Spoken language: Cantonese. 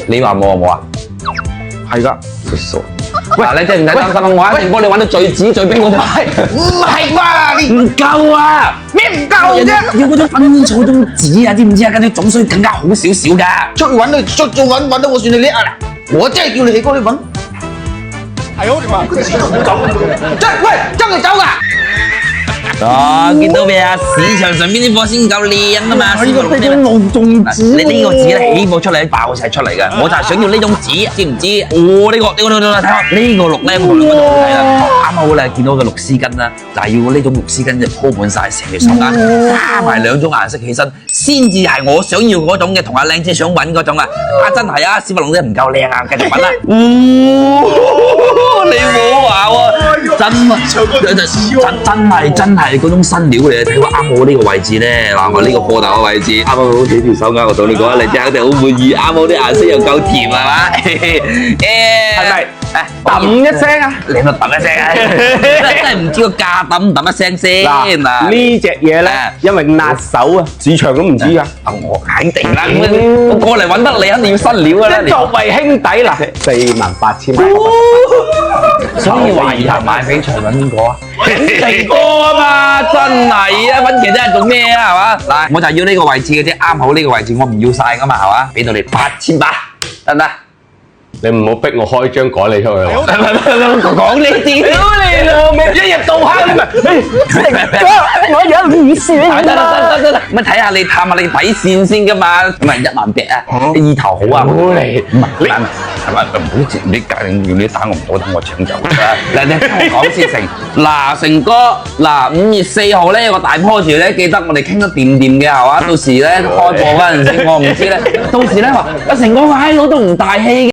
你話冇啊冇啊？係㗎。傻！嗱，你真係唔使擔心啊！我一定幫你揾到最紙最冰嗰條。唔係啩？你唔夠啊！咩唔夠啫？要嗰種分草嗰種紙啊，知唔知啊？跟住總需更加好少少㗎。出去揾你出咗揾到我算你叻啊！我真係叫你起哥你揾。係好點啊？喂，真係走㗎！哦，見到未啊？市場上邊啲貨先夠靚啊嘛！呢個龍種紙，你呢個紙咧起貨出嚟爆晒出嚟嘅，我就係想要呢種紙，知唔知？哦，呢個睇下呢個綠咧，我同你講睇啦，啱好咧見到個綠絲巾啦，就係要呢種綠絲巾就鋪滿晒成條手巾，加埋兩種顏色起身，先至係我想要嗰種嘅，同阿靚姐想揾嗰種啊！啊，真係啊，小白龍真係唔夠靚啊，繼續揾啦！你冇話喎，真係嗰種新料嚟，睇我啱我呢個位置咧，嗱我呢個貨頭嘅位置，啱好幾條手鐲，我同你講，你真係肯定好滿意，啱好啲顏色又夠甜係嘛？係咪？揼一聲啊！你咪揼一聲啊！真係唔知個價揼唔揼一聲先嗱。呢隻嘢咧，因為辣手啊，市場都唔知㗎。我肯定啦，我過嚟揾得你，肯定要新料㗎啦。作為兄弟嗱，48,000蚊。所以話以後買翡翠揾邊個啊？第哥啊嘛，真係啊！揾其他人做咩啊？係嘛？嗱，我就要呢個位置嘅啫，啱好呢個位置，我唔要晒㗎嘛，係嘛？俾到你8,800，得唔得？你唔好逼我開張改你出去喎！講呢啲，屌你老味！一日到黑你咪，我有意思。得，咪睇下你探下你底線先㗎嘛？唔係18000啊，意頭好啊！唔係，係咪？唔好接你隔定要你打我唔好，等我搶走啦！嗱，你聽我講先成。嗱，成哥，嗱5月4號咧有個大波住咧，記得我哋傾得掂嘅係嘛？到時咧開播嗰陣時，我唔知咧，到時咧話阿成哥話閪佬都唔大氣嘅。